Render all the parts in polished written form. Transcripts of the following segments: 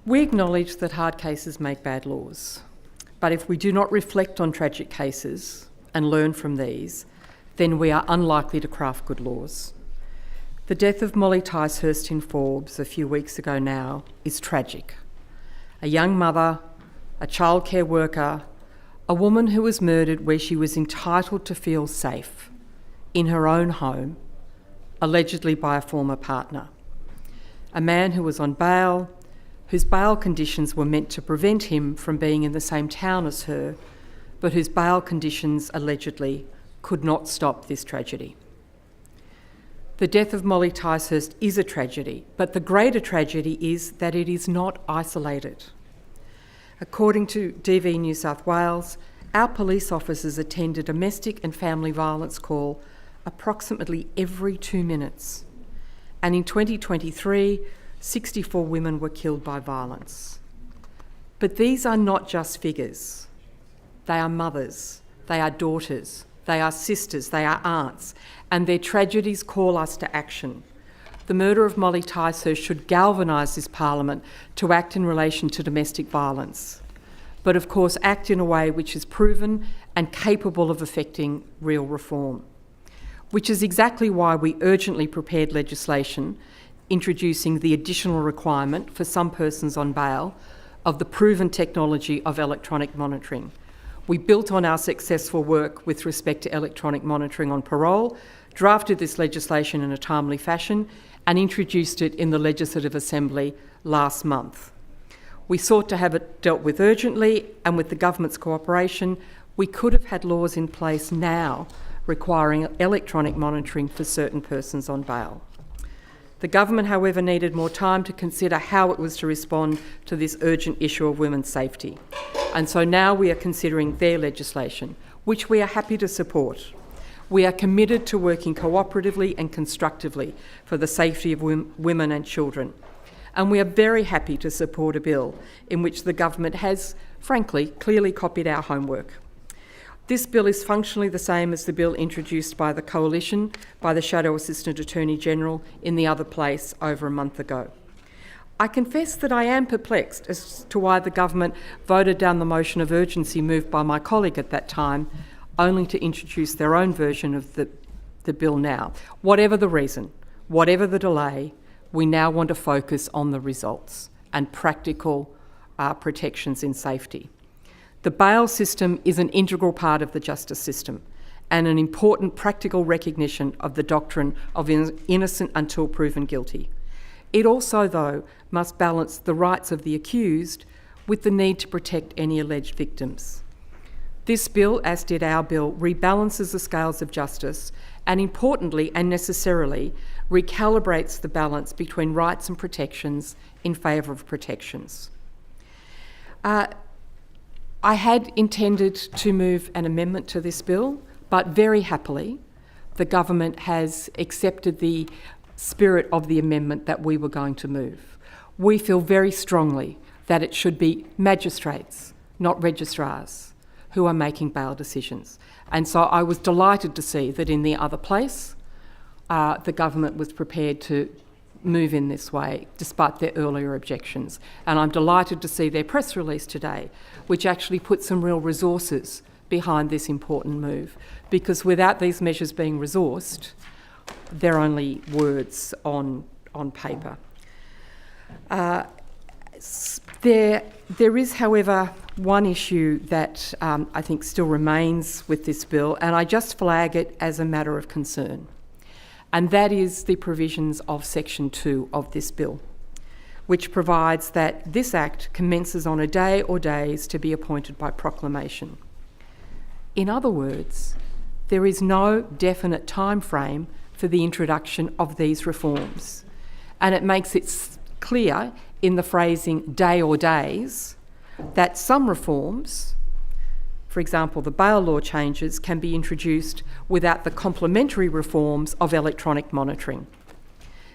We acknowledge that hard cases make bad laws, but if we do not reflect on tragic cases and learn from these, then we are unlikely to craft good laws. The death of Molly Ticehurst in Forbes a few weeks ago now is tragic. A young mother, a childcare worker, a woman who was murdered where she was entitled to feel safe in her own home, allegedly by a former partner. A man who was on bail, whose bail conditions were meant to prevent him from being in the same town as her, but whose bail conditions allegedly could not stop this tragedy. The death of Molly Ticehurst is a tragedy, but the greater tragedy is that it is not isolated. According to DV New South Wales, our police officers attend a domestic and family violence call approximately every 2 minutes. And in 2023, 64 women were killed by violence. But these are not just figures. They are mothers, they are daughters, they are sisters, they are aunts, and their tragedies call us to action. The murder of Molly Ticehurst should galvanise this Parliament to act in relation to domestic violence, but of course act in a way which is proven and capable of effecting real reform, which is exactly why we urgently prepared legislation introducing the additional requirement for some persons on bail of the proven technology of electronic monitoring. We built on our successful work with respect to electronic monitoring on parole, drafted this legislation in a timely fashion, and introduced it in the Legislative Assembly last month. We sought to have it dealt with urgently, and with the government's cooperation, we could have had laws in place now requiring electronic monitoring for certain persons on bail. The government, however, needed more time to consider how it was to respond to this urgent issue of women's safety. And so now we are considering their legislation, which we are happy to support. We are committed to working cooperatively and constructively for the safety of women and children. And we are very happy to support a bill in which the government has, frankly, clearly copied our homework. This bill is functionally the same as the bill introduced by the Coalition by the Shadow Assistant Attorney General in the other place over a month ago. I confess that I am perplexed as to why the government voted down the motion of urgency moved by my colleague at that time, only to introduce their own version of the bill now. Whatever the reason, whatever the delay, we now want to focus on the results and practical protections in safety. The bail system is an integral part of the justice system and an important practical recognition of the doctrine of innocent until proven guilty. It also, though, must balance the rights of the accused with the need to protect any alleged victims. This bill, as did our bill, rebalances the scales of justice and, importantly and necessarily, recalibrates the balance between rights and protections in favour of protections. I had intended to move an amendment to this bill, but very happily, the government has accepted the spirit of the amendment that we were going to move. We feel very strongly that it should be magistrates, not registrars, who are making bail decisions. And so I was delighted to see that in the other place, the government was prepared to move in this way, despite their earlier objections. And I'm delighted to see their press release today, which actually put some real resources behind this important move, because without these measures being resourced, they're only words on paper. There is, however, one issue that I think still remains with this bill, and I just flag it as a matter of concern. And that is the provisions of Section 2 of this bill, which provides that this Act commences on a day or days to be appointed by proclamation. In other words, there is no definite time frame for the introduction of these reforms, and it makes it clear in the phrasing day or days that some reforms, for example, the bail law changes, can be introduced without the complementary reforms of electronic monitoring.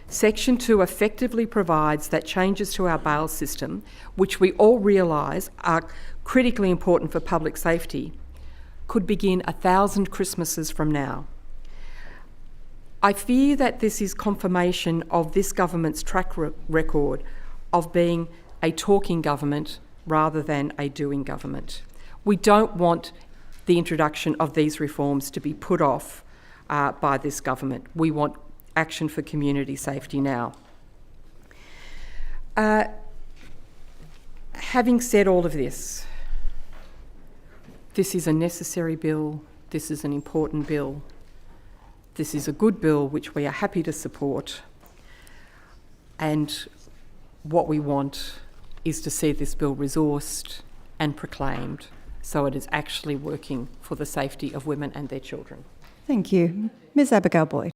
Section 2 effectively provides that changes to our bail system, which we all realise are critically important for public safety, could begin 1,000 Christmases from now. I fear that this is confirmation of this government's track record of being a talking government rather than a doing government. We don't want the introduction of these reforms to be put off by this government. We want action for community safety now. Having said all of this, this is a necessary bill, this is an important bill, this is a good bill which we are happy to support, and what we want is to see this bill resourced and proclaimed so it is actually working for the safety of women and their children. Thank you. Ms Abigail Boyd.